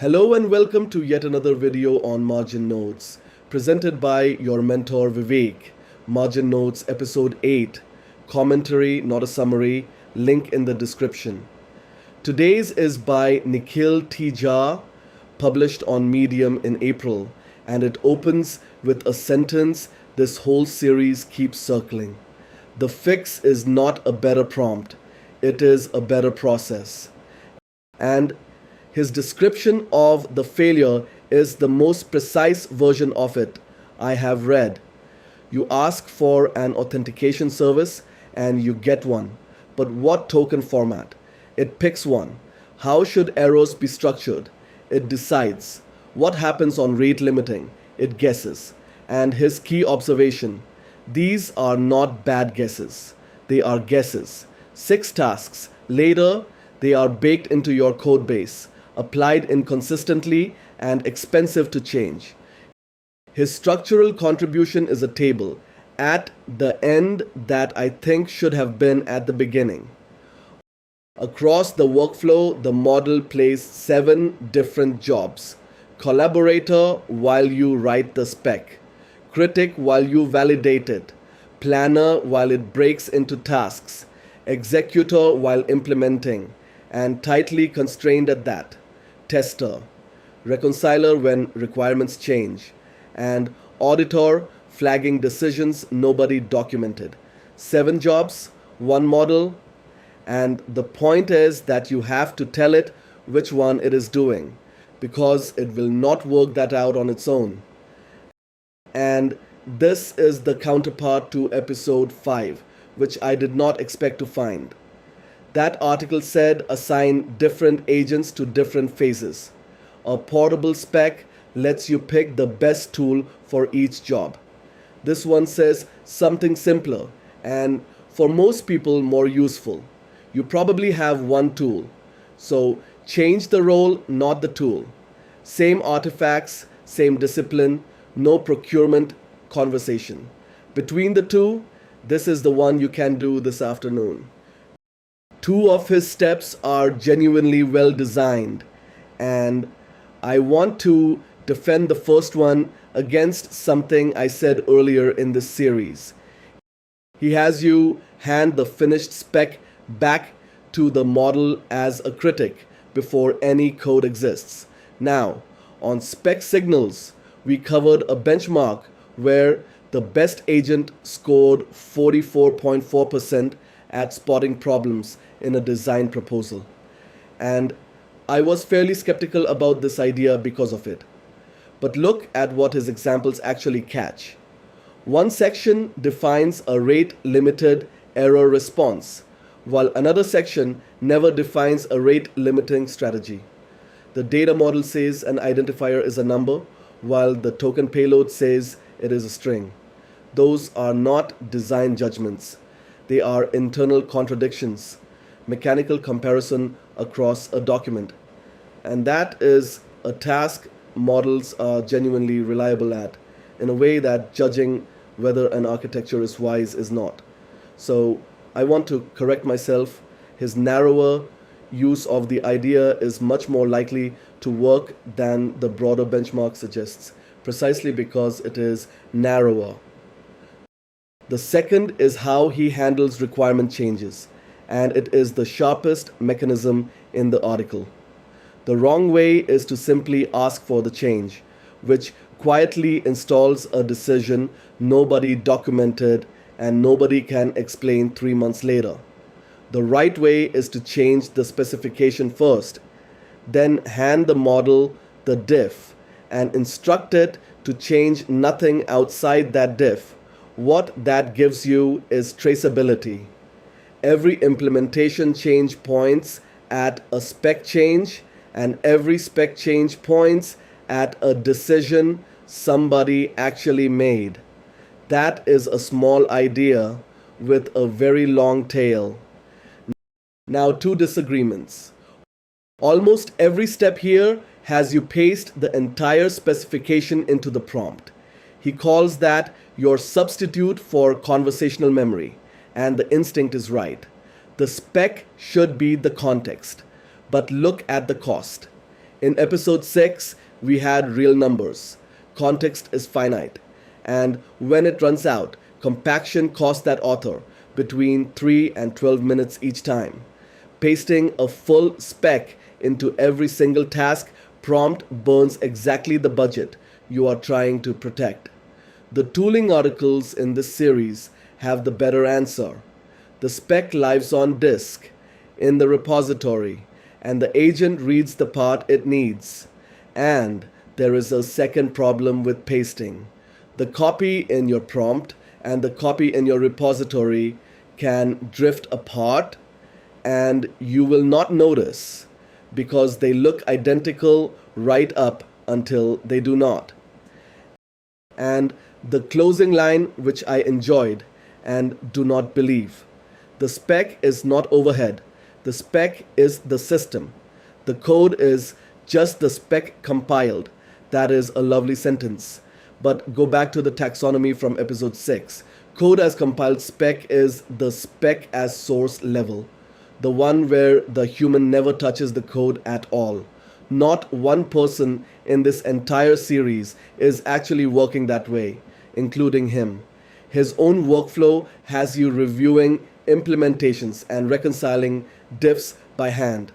Hello and welcome to yet another video on Margin Notes, presented by your mentor Vivek. Margin Notes episode 8, commentary, not a summary, link in the description. Today's is by Nikhil Tija, published on Medium in April, and it opens with a sentence this whole series keeps circling. The fix is not a better prompt, it is a better process. And his description of the failure is the most precise version of it I have read. You ask for an authentication service and you get one. But what token format? It picks one. How should errors be structured? It decides. What happens on rate limiting? It guesses. And his key observation: these are not bad guesses. They are guesses. 6 tasks. Later, they are baked into your code base, applied inconsistently and expensive to change. His structural contribution is a table at the end that I think should have been at the beginning. Across the workflow, the model plays 7 different jobs. Collaborator while you write the spec, critic while you validate it, planner while it breaks into tasks, executor while implementing, and tightly constrained at that, tester, reconciler when requirements change, and auditor flagging decisions nobody documented. 7 jobs, 1 model, and the point is that you have to tell it which one it is doing, because it will not work that out on its own. And this is the counterpart to episode 5, which I did not expect to find. That article said assign different agents to different phases. A portable spec lets you pick the best tool for each job. This one says something simpler and for most people more useful. You probably have one tool. So change the role, not the tool. Same artifacts, same discipline, no procurement conversation. Between the two, this is the one you can do this afternoon. 2 of his steps are genuinely well designed, and I want to defend the first one against something I said earlier in this series. He has you hand the finished spec back to the model as a critic before any code exists. Now, on spec signals, we covered a benchmark where the best agent scored 44.4% at spotting problems in a design proposal. And I was fairly skeptical about this idea because of it. But look at what his examples actually catch. One section defines a rate-limited error response, while another section never defines a rate-limiting strategy. The data model says an identifier is a number, while the token payload says it is a string. Those are not design judgments. They are internal contradictions, mechanical comparison across a document. And that is a task models are genuinely reliable at, in a way that judging whether an architecture is wise is not. So I want to correct myself. His narrower use of the idea is much more likely to work than the broader benchmark suggests, precisely because it is narrower. The second is how he handles requirement changes, and it is the sharpest mechanism in the article. The wrong way is to simply ask for the change, which quietly installs a decision nobody documented and nobody can explain 3 months later. The right way is to change the specification first, then hand the model the diff and instruct it to change nothing outside that diff. What that gives you is traceability. Every implementation change points at a spec change, and every spec change points at a decision somebody actually made. That is a small idea with a very long tail. Now, 2 disagreements. Almost every step here has you paste the entire specification into the prompt. He calls that your substitute for conversational memory, and the instinct is right. The spec should be the context, but look at the cost. In episode 6, we had real numbers. Context is finite. And when it runs out, compaction costs that author between 3 and 12 minutes each time. Pasting a full spec into every single task prompt burns exactly the budget you are trying to protect. The tooling articles in this series have the better answer. The spec lives on disk, in the repository, and the agent reads the part it needs. And there is a second problem with pasting. The copy in your prompt and the copy in your repository can drift apart, and you will not notice because they look identical right up until they do not. And the closing line, which I enjoyed and do not believe. The spec is not overhead. The spec is the system. The code is just the spec compiled. That is a lovely sentence. But go back to the taxonomy from episode 6. Code as compiled spec is the spec as source level. The one where the human never touches the code at all. Not one person in this entire series is actually working that way, including him. His own workflow has you reviewing implementations and reconciling diffs by hand.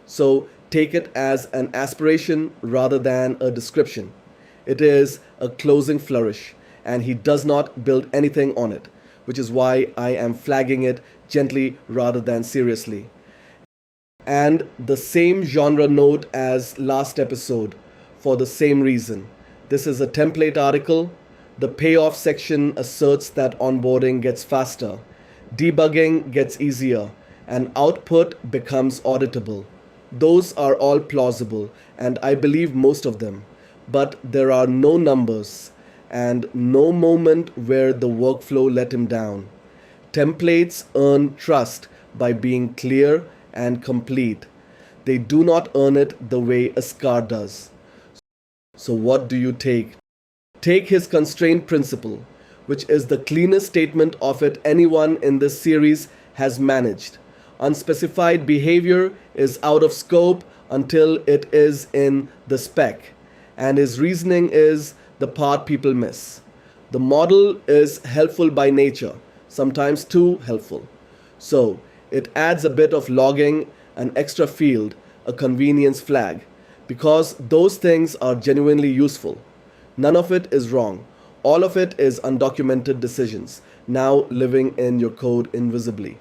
So take it as an aspiration rather than a description. It is a closing flourish, and he does not build anything on it, which is why I am flagging it gently rather than seriously. And the same genre note as last episode for the same reason. This is a template article. The payoff section asserts that onboarding gets faster, debugging gets easier, and output becomes auditable. Those are all plausible, and I believe most of them. But there are no numbers and no moment where the workflow let him down. Templates earn trust by being clear and complete. They do not earn it the way a scar does. So what do you take? Take his constraint principle, which is the cleanest statement of it anyone in this series has managed. Unspecified behavior is out of scope until it is in the spec, and his reasoning is the part people miss. The model is helpful by nature, sometimes too helpful. So it adds a bit of logging, an extra field, a convenience flag, because those things are genuinely useful. None of it is wrong. All of it is undocumented decisions, now living in your code invisibly.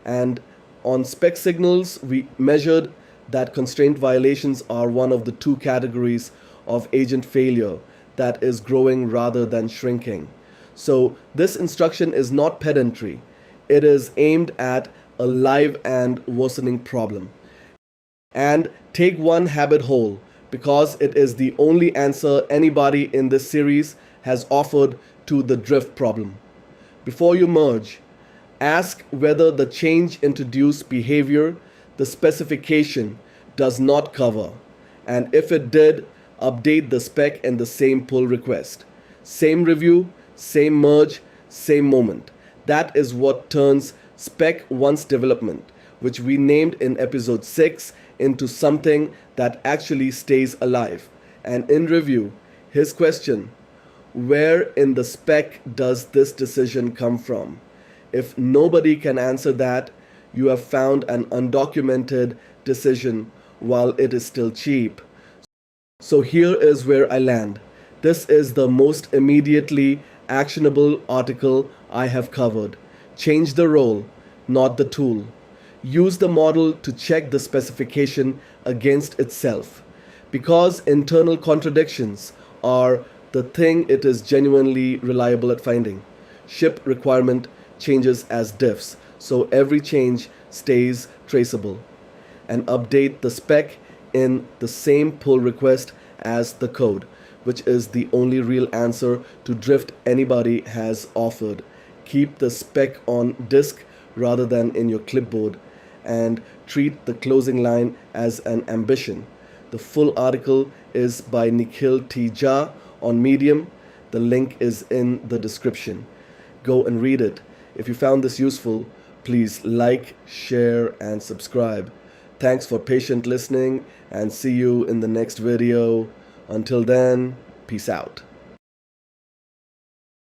And on spec signals, we measured that constraint violations are one of the two categories of agent failure that is growing rather than shrinking. So this instruction is not pedantry. It is aimed at a live and worsening problem. And take one habit whole, because it is the only answer anybody in this series has offered to the drift problem. Before you merge, ask whether the change introduced behavior the specification does not cover, and if it did, update the spec in the same pull request. Same review, same merge, same moment. That is what turns Spec 1's development, which we named in episode 6, into something that actually stays alive. And in review, his question, where in the spec does this decision come from? If nobody can answer that, you have found an undocumented decision while it is still cheap. So here is where I land. This is the most immediately actionable article I have covered. Change the role, not the tool. Use the model to check the specification against itself, because internal contradictions are the thing it is genuinely reliable at finding. Ship requirement changes as diffs, so every change stays traceable. And update the spec in the same pull request as the code, which is the only real answer to drift anybody has offered. Keep the spec on disk rather than in your clipboard, and treat the closing line as an ambition. The full article is by Nikhil T. Jha on Medium. The link is in the description. Go and read it. If you found this useful, please like, share, and subscribe. Thanks for patient listening and see you in the next video. Until then, peace out.